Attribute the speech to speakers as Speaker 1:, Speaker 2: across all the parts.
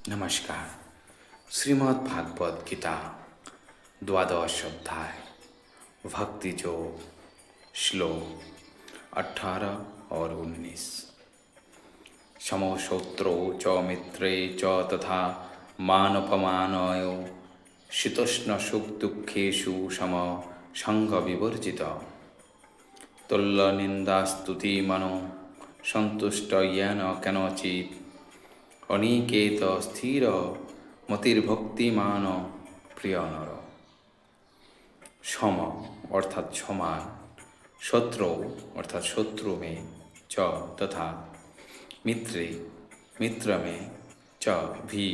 Speaker 1: नमस्कार। श्रीमद् भागवत गीता द्वादश अध्याय भक्ति योग श्लोक 18 और 19। समशोत्रो च मित्रे च तथा मानपमानयो शीतोष्ण सुख दुखेषु सम संग विवर्जित तुल्य निंदास्तुति मनो संतुष्ट येन कनचित् अनिकेत स्थिर मतिर्भक्तिमान प्रिय नर। क्षम अर्थात क्षमान, शत्रु अर्थात शत्रु में, च तथा मित्रे मित्र में, च भी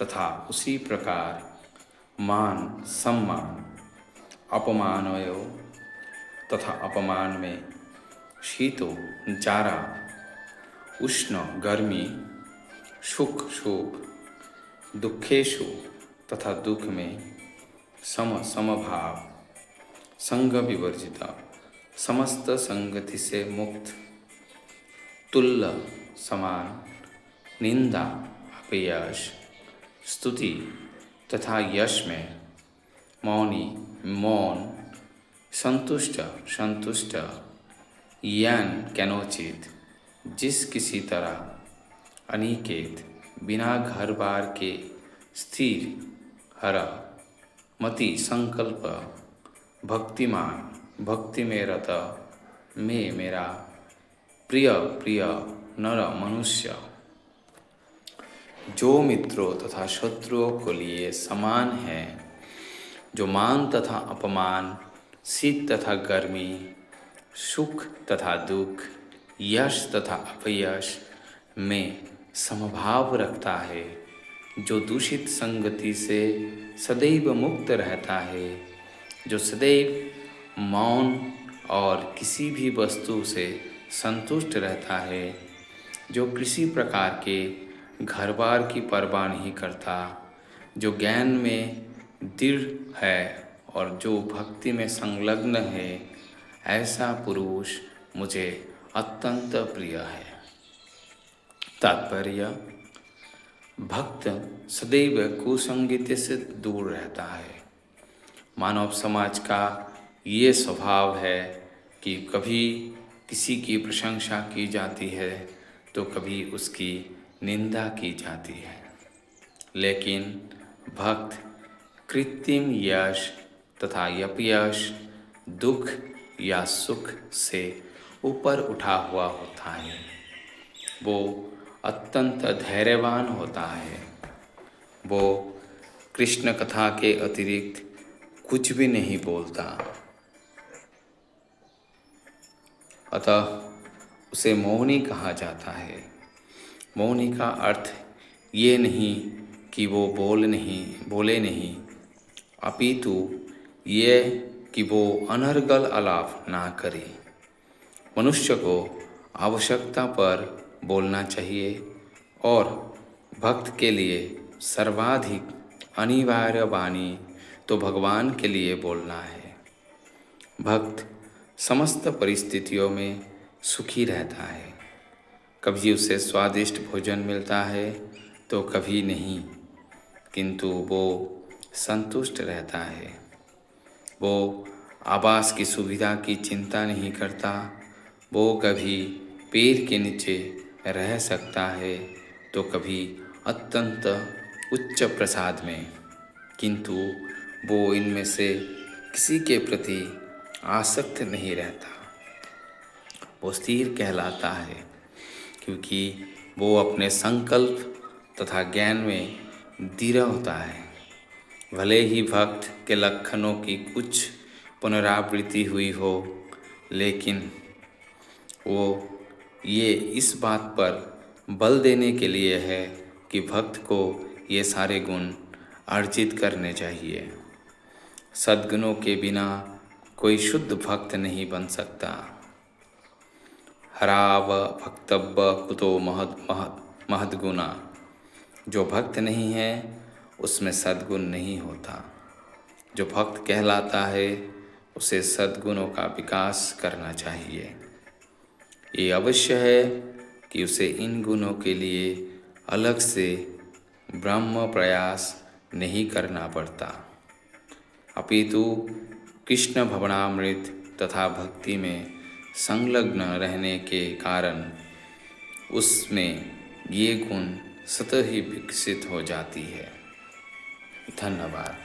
Speaker 1: तथा उसी प्रकार, मान सम्मान, अपमानयो तथा अपमान में, शीतो जारा, उष्ण गर्मी, सुख शोक, दुखेशु तथा दुख में, समभाव, संग विवर्जित समस्त संगति से मुक्त, तुल्य समान, निंदा अपयश, स्तुति तथा यश में, मौनी मौन, संतुष्ट संतुष्ट, यान कैनोचित जिस किसी तरह, अनिकेत बिना घर बार के, स्थिर हर, मति संकल्प, भक्तिमान भक्ति में रत, में मेरा, प्रिय प्रिय नर मनुष्य, जो मित्रों तथा शत्रुओं को लिए समान है, जो मान तथा अपमान, शीत तथा गर्मी, सुख तथा दुख, यश तथा अपयश में समभाव रखता है, जो दूषित संगति से सदैव मुक्त रहता है, जो सदैव मौन और किसी भी वस्तु से संतुष्ट रहता है, जो किसी प्रकार के घर बार की परवाह नहीं करता, जो ज्ञान में दृढ़ है और जो भक्ति में संलग्न है, ऐसा पुरुष मुझे अत्यंत प्रिय है। तात्पर्य, भक्त सदैव कुसंगति से दूर रहता है। मानव समाज का ये स्वभाव है कि कभी किसी की प्रशंसा की जाती है तो कभी उसकी निंदा की जाती है, लेकिन भक्त कृत्रिम यश तथा अपयश, दुख या सुख से ऊपर उठा हुआ होता है। वो अत्यंत धैर्यवान होता है। वो कृष्ण कथा के अतिरिक्त कुछ भी नहीं बोलता, अतः उसे मौनी कहा जाता है। मौनी का अर्थ ये नहीं कि वो बोले नहीं, अपितु ये कि वो अनर्गल आलाप ना करे। मनुष्य को आवश्यकता पर बोलना चाहिए और भक्त के लिए सर्वाधिक अनिवार्य वाणी तो भगवान के लिए बोलना है। भक्त समस्त परिस्थितियों में सुखी रहता है। कभी उसे स्वादिष्ट भोजन मिलता है तो कभी नहीं, किंतु वो संतुष्ट रहता है। वो आवास की सुविधा की चिंता नहीं करता। वो कभी पेड़ के नीचे रह सकता है तो कभी अत्यंत उच्च प्रसाद में, किंतु वो इनमें से किसी के प्रति आसक्त नहीं रहता। वो स्थिर कहलाता है क्योंकि वो अपने संकल्प तथा ज्ञान में दृढ़ होता है। भले ही भक्त के लक्षणों की कुछ पुनरावृत्ति हुई हो, लेकिन वो ये इस बात पर बल देने के लिए है कि भक्त को ये सारे गुण अर्जित करने चाहिए। सद्गुणों के बिना कोई शुद्ध भक्त नहीं बन सकता। हराव भक्तव्य कुतो महद्गुणा, जो भक्त नहीं है उसमें सद्गुण नहीं होता। जो भक्त कहलाता है उसे सद्गुणों का विकास करना चाहिए। ये अवश्य है कि उसे इन गुणों के लिए अलग से ब्रह्म प्रयास नहीं करना पड़ता, अपितु कृष्ण भवनामृत तथा भक्ति में संलग्न रहने के कारण उसमें ये गुण स्वतः ही विकसित हो जाती है। धन्यवाद।